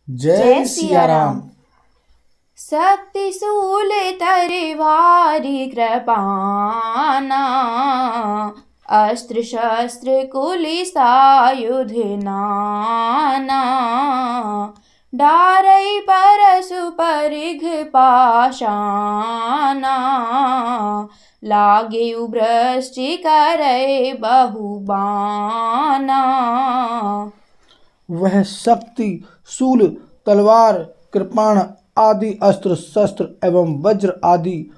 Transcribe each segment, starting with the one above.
जय सिया राम। शक्ति शूल तलवारी कृपाना, अस्त्र शस्त्र कुलिस आयुध नाना। डारै परशु परिघ पाषाणा, लागे वृष्टि करे बहुबाना। वह शक्ति शूल तलवार कृपाण आदि अस्त्र शस्त्र एवं वज्र आदि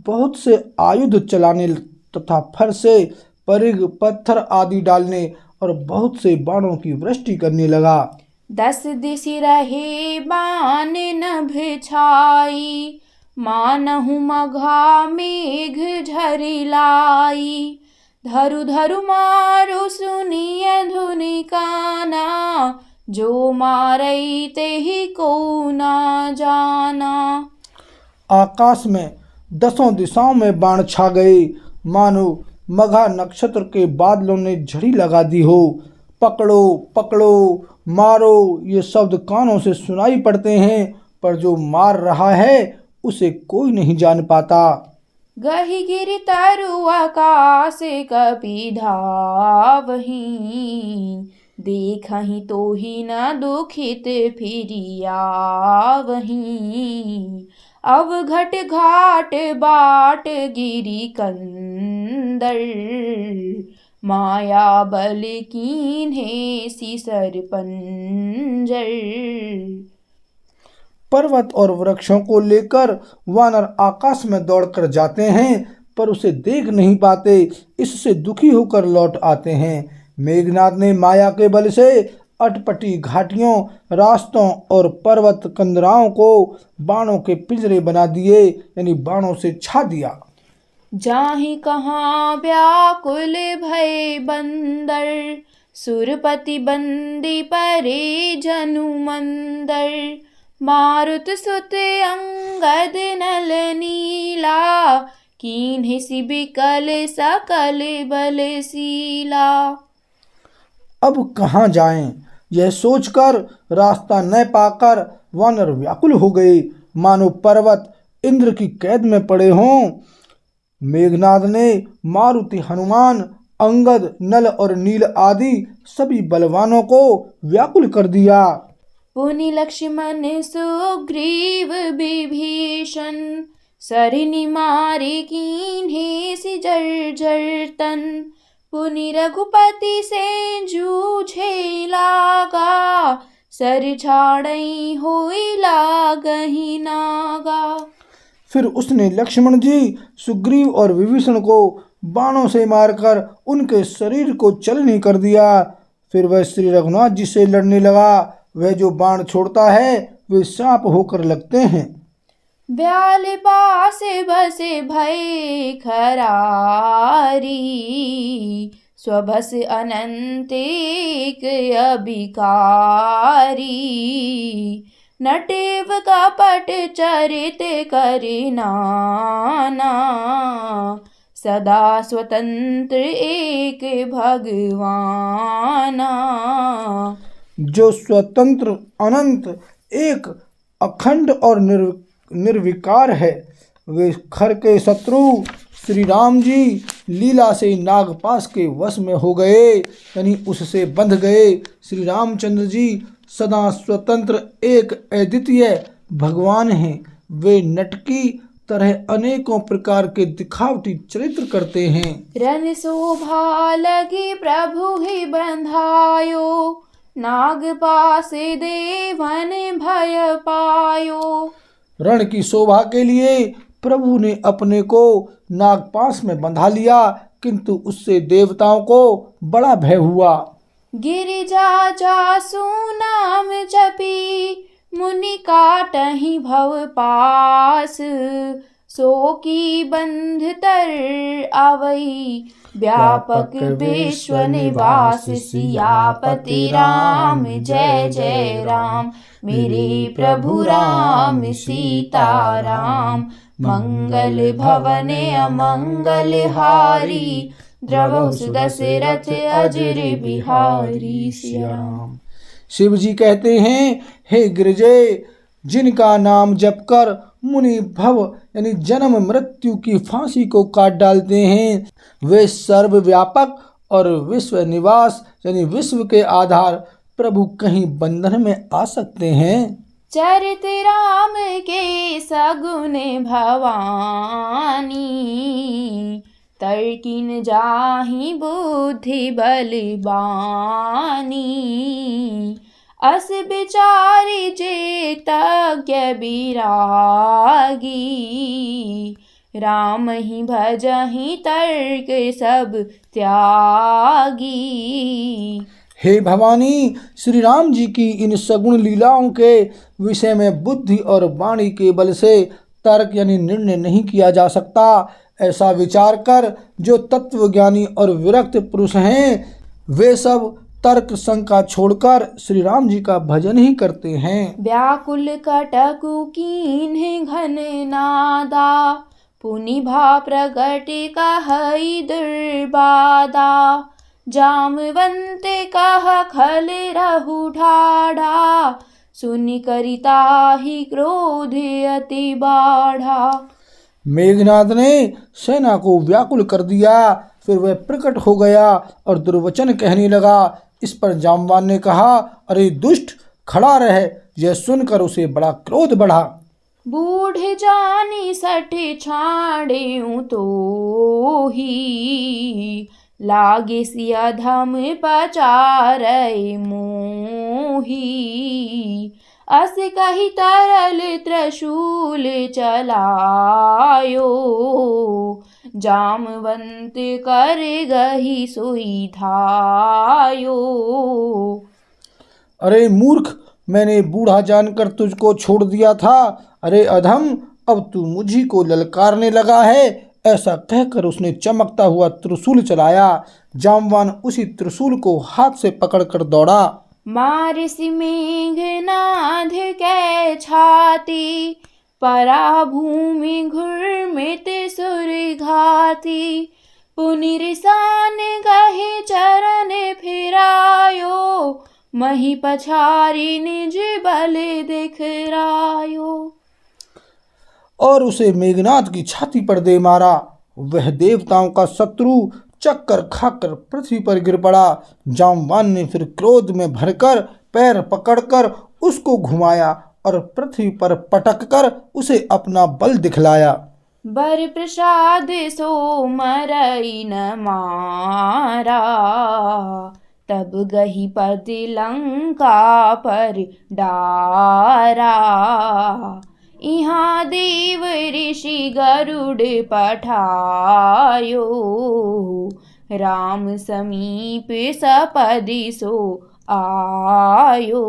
बहुत से आयुध चलाने तथा फरसे परिघ पत्थर आदि डालने और बहुत से बाणों की वृष्टि करने लगा। 10 दिश रहे बाण नभ छाई, मानहु मघा मेघ झरिलाई। धरु धरु मारो सुनिय धुनि काना, जो मारई तेहि को ना जाना। आकाश में 10 दिशाओं में बाण छा गए, मानो मघा नक्षत्र के बादलों ने झड़ी लगा दी हो। पकड़ो पकड़ो मारो ये शब्द कानों से सुनाई पड़ते हैं, पर जो मार रहा है उसे कोई नहीं जान पाता। गहि गिरि तरु आकाश कपि धावहि, देखहि तोहि न दुखित फिरि आवहि। अवघट घाट बाट गिरि कंदर, माया बल कीन्हे सिसर पंजर। पर्वत और वृक्षों को लेकर वानर आकाश में दौड़कर जाते हैं, पर उसे देख नहीं पाते, इससे दुखी होकर लौट आते हैं। मेघनाथ ने माया के बल से अटपटी घाटियों, रास्तों और पर्वत कंदराओं को बाणों के पिंजरे बना दिए, यानी बाणों से छा दिया। जाहि कहाँ व्याकुल भय बंदर, सुरपति बंदी परे जनु मंदर। मारुत सुत अंगद नल नीला, कीन्हि सि बिकल सकल बलशीला। अब कहाँ जाएं, यह सोचकर रास्ता न पाकर वानर व्याकुल हो गए, मानो पर्वत इंद्र की कैद में पड़े हों। मेघनाद ने मारुति, हनुमान, अंगद, नल और नील आदि सभी बलवानों को व्याकुल कर दिया। पुनि लक्ष्मण सुग्रीव विभीषण, सरिनि मारि कीन्हे सि जर्जर तन। पुनि रघुपति से जूझे लागा, सर छाड़ई होई लागहि नागा। फिर उसने लक्ष्मण जी, सुग्रीव और विभीषण को बाणों से मारकर उनके शरीर को चलनी कर दिया। फिर वह श्री रघुनाथ जी से लड़ने लगा। वह जो बाण छोड़ता है वे सांप होकर लगते हैं। ब्याल बास बसे भय खरारी, स्वभस अनंत एक अभिकारी। नटेव कपट चरित करि नाना, सदा स्वतंत्र एक भगवाना। जो स्वतंत्र अनंत एक अखंड और निर्विकार है, वे खर के शत्रु श्री राम जी लीला से नागपाश के वश में हो गए, यानी उससे बंध गए। श्री रामचंद्र जी सदा स्वतंत्र एक अद्वितीय भगवान हैं। वे नटकी तरह अनेकों प्रकार के दिखावटी चरित्र करते हैं। रन शोभा लगी प्रभु ही बंधायो, नागपाश देवन भय पायो। रण की शोभा के लिए प्रभु ने अपने को नागपाश में बंधा लिया, किंतु उससे देवताओं को बड़ा भय हुआ। गिरिजा जासु नाम जपी, मुनि काटहि भव पास। सो की बंध तर आवई, व्यापक विश्व निवास। सियापति राम जय जय राम, मेरे प्रभु राम सीताराम। मंगल भवन अमंगल हारी, द्रवहु दशरथ अजर बिहारी। सिया राम। शिव जी कहते हैं, हे गिरिजे, जिनका नाम जप कर मुनि भव यानी जन्म मृत्यु की फांसी को काट डालते हैं, वे सर्वव्यापक और विश्व निवास यानी विश्व के आधार प्रभु कहीं बंधन में आ सकते हैं। चरित राम के सगुन भवानी, तर्किन जाहि बुद्धि बलबानी। अस विचारि जे तज्ञ बिरागी, राम ही भजहि तर्क सब त्यागी। हे भवानी, श्री राम जी की इन सगुण लीलाओं के विषय में बुद्धि और वाणी के बल से तर्क यानी निर्णय नहीं किया जा सकता। ऐसा विचार कर जो तत्वज्ञानी और विरक्त पुरुष हैं, वे सब तर्क शंका छोड़कर श्री राम जी का भजन ही करते हैं। व्याकुल कटकु कीन्ह घन नादा, पुनि भा प्रगट कहई दुर्बादा। जामवंत कह खल रहु ठाढ़ा, सुनि करिता ही क्रोध अति बाढ़ा। मेघनाद ने सेना को व्याकुल कर दिया, फिर वह प्रकट हो गया और दुर्वचन कहने लगा। इस पर जामवान ने कहा, अरे दुष्ट, खड़ा रह। यह सुनकर उसे बड़ा क्रोध बढ़ा। बूढ़ जानी सठ छाड़े तो ही, लागे सिया धम पचारे मोही। अस कही तरल त्रिशूल चलायो, जामवंत कर गही सोई धायो। अरे मूर्ख, मैंने बूढ़ा जानकर तुझको छोड़ दिया था। अरे अधम, अब तू मुझी को ललकारने लगा है। ऐसा कहकर उसने चमकता हुआ त्रिशूल चलाया। जामवान उसी त्रिशूल को हाथ से पकड़कर दौड़ा। मारिसि मेघनाद कै छाती, परा भूमि घुर्मित सुरघाती। पुनि रिसान गहि चरण फिरायो, मही पछारी निज बल दिखरायो। और उसे मेघनाद की छाती पर दे मारा। वह देवताओं का शत्रु चक्कर खाकर पृथ्वी पर गिर पड़ा। जामवान ने फिर क्रोध में भरकर पैर पकड़कर उसको घुमाया और पृथ्वी पर पटककर उसे अपना बल दिखलाया। बर प्रसाद सो मरई न मारा, तब गही पद लंका पर डारा। इहाँ देव ऋषि गरुड़ पठायो, राम समीप सपदि सो आयो।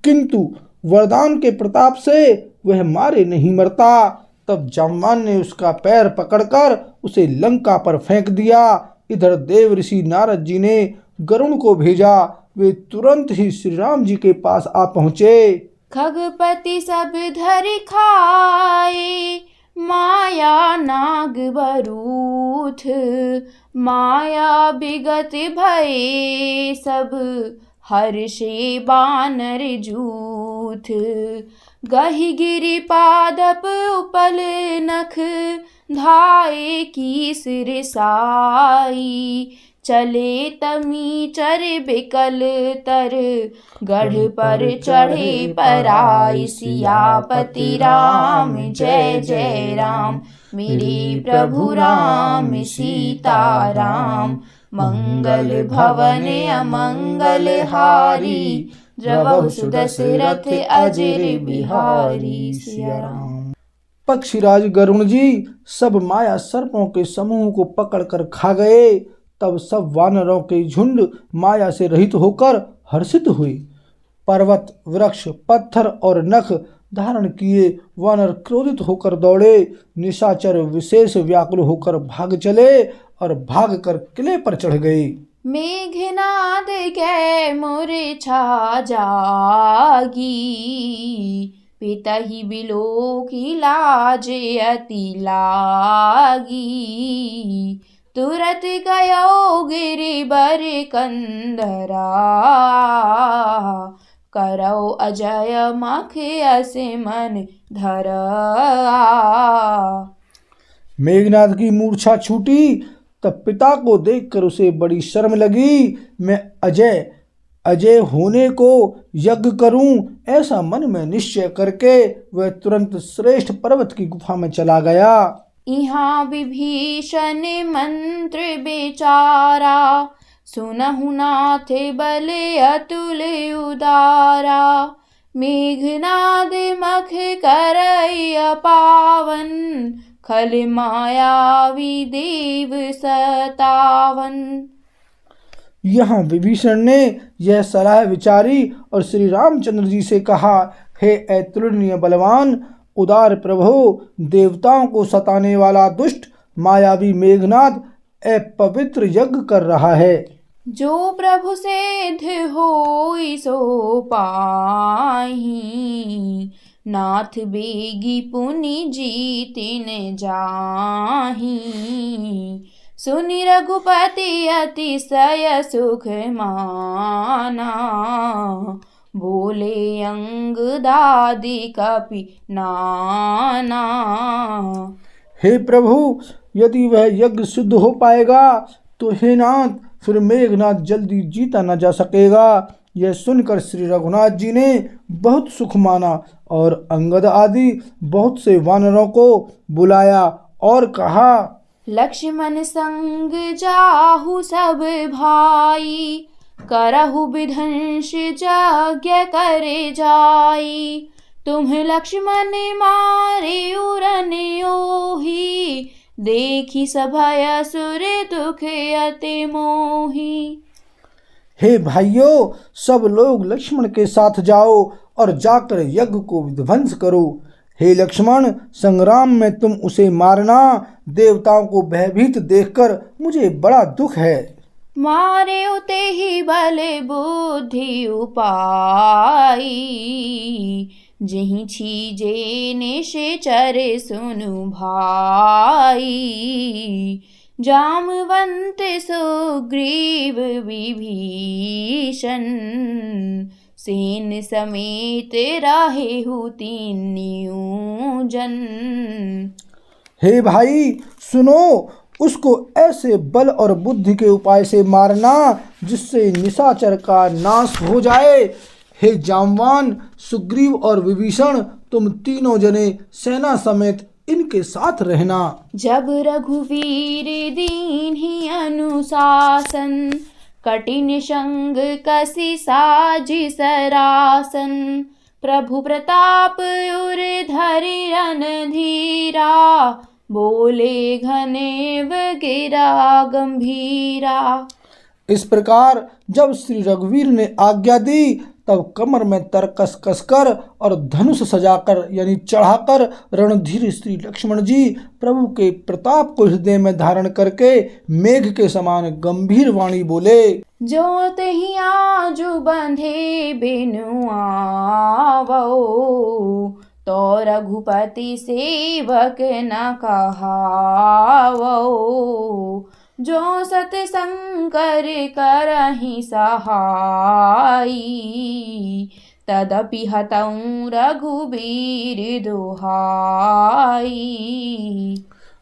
किंतु वरदान के प्रताप से वह मारे नहीं मरता। तब जामवान ने उसका पैर पकड़कर उसे लंका पर फेंक दिया। इधर देव ऋषि नारद जी ने गरुड़ को भेजा। वे तुरंत ही श्री राम जी के पास आ पहुँचे। खगपति सब धरि खाए, माया नाग बरूथ। माया विगत भये सब, हर्षे बानर जूथ। गहि गिरि पादप उपल नख, धाये की सिर साई। चले तमी चर बिकल तर, गढ़ पर चढ़े पराई। सियापति राम जय जय राम, मेरे प्रभु राम सीता राम। मंगल भवन अमंगल हारी, द्रवहु सुदशरथ अजर बिहारी। सिया राम। पक्षीराज गरुण जी सब माया सर्पों के समूह को पकड़कर खा गए। तब सब वानरों के झुंड माया से रहित होकर हर्षित हुए। पर्वत, वृक्ष, पत्थर और नख धारण किए वानर क्रोधित होकर दौड़े। निशाचर विशेष व्याकुल होकर भाग चले और भागकर किले पर चढ़ गए। मेघनाद कै मूर्छा जागी, पितहि बिलोकी लाज अति लागी। तुरत गयो गिरि बर कंदरा, करौ अजय मख अस मन धर। मेघनाद की मूर्छा छूटी, तब पिता को देखकर उसे बड़ी शर्म लगी। मैं अजय अजय होने को यज्ञ करूं, ऐसा मन में निश्चय करके वह तुरंत श्रेष्ठ पर्वत की गुफा में चला गया। यहाँ विभीषण मंत्र बेचारा, सुनहु नाथ बल अतुल उदारा। मेघनाद मख करय पावन, खल मायावी देव सतावन। यहाँ विभीषण ने यह सलाह विचारी और श्री रामचंद्र जी से कहा, हे अतुलनीय बलवान उदार प्रभु, देवताओं को सताने वाला दुष्ट मायावी मेघनाद अपवित्र यज्ञ कर रहा है। जो प्रभु सिद्ध होई सो पाही, नाथ बेगी पुनि जीतिन जाही। सुनि रघुपति अतिशय सुख माना, बोले अंगदादि कपि नाना। हे प्रभु, यदि वह यज्ञ सिद्ध हो पाएगा तो हे नाथ, फिर मेघनाद जल्दी जीता न जा सकेगा। यह सुनकर श्री रघुनाथ जी ने बहुत सुख माना और अंगद आदि बहुत से वानरों को बुलाया और कहा, लक्ष्मण संग जाहु सब भाई, करहु विध्वंस यज्ञ करे जाई। तुम लक्ष्मण मारे उरन ओही, देखी सभय असुर दुख अति मोही। हे भाइयों, सब लोग लक्ष्मण के साथ जाओ और जाकर यज्ञ को विध्वंस करो। हे लक्ष्मण, संग्राम में तुम उसे मारना। देवताओं को भयभीत देखकर मुझे बड़ा दुख है। मारे उते ही बल बुद्धि उपाई, जहीं छीजे निश्चर सुनु भाई। जामवंत सुग्रीव विभीषण, सेन समेत राहेहु तीन्यू जन। हे भाई सुनो, उसको ऐसे बल और बुद्धि के उपाय से मारना जिससे निशाचर का नाश हो जाए। हे जामवान सुग्रीव और विभीषण, तुम तीनों जने सेना समेत इनके साथ रहना। जब रघुवीर दीन्हि अनुशासन, कठिन संग कसी साजि सरासन। प्रभु प्रताप उर धरि रणधीरा, बोले घनेव गिरा गंभीरा। इस प्रकार जब श्री रघुवीर ने आज्ञा दी, तब कमर में तरकस कसकर और धनुष सजाकर यानी चढ़ाकर रणधीर श्री लक्ष्मण जी प्रभु के प्रताप को हृदय में धारण करके मेघ के समान गंभीर वाणी बोले, जो तहि आजु बंधे बिनु आवो, तो रघुपति सेवक न कहावो। जो सत शंकर करहि सहाई, तदपि हतौ रघुबीर दुहाई।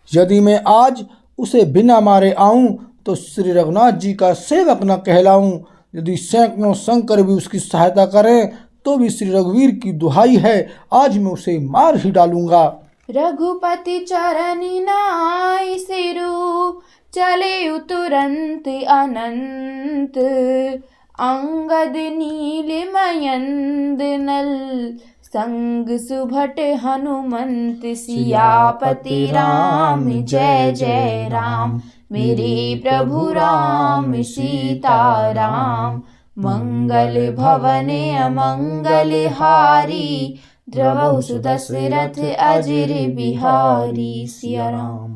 यदि मैं आज उसे बिना मारे आऊं तो श्री रघुनाथ जी का सेवक न कहलाऊं। यदि सैकड़ों शंकर भी उसकी सहायता करें तो भी श्री रघुवीर की दुहाई है, आज मैं उसे मार ही डालूंगा। रघुपति चरण नाई सिरु, चले तुरंत अनंत। अंगद नील मयंद नल, संग सुभट हनुमंत। सियापति राम जय जय राम, मेरे प्रभु राम सीता राम। मंगल भवन अमंगल हारी, द्रवहु सुदशरथ अजर बिहारी। सिया राम।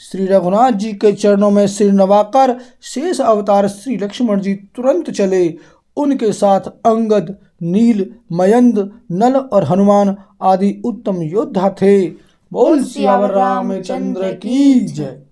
श्री रघुनाथ जी के चरणों में सिर नवाकर शेष अवतार श्री लक्ष्मण जी तुरंत चले। उनके साथ अंगद, नील, मयंद, नल और हनुमान आदि उत्तम योद्धा थे। बोल सियावर रामचंद्र की जय।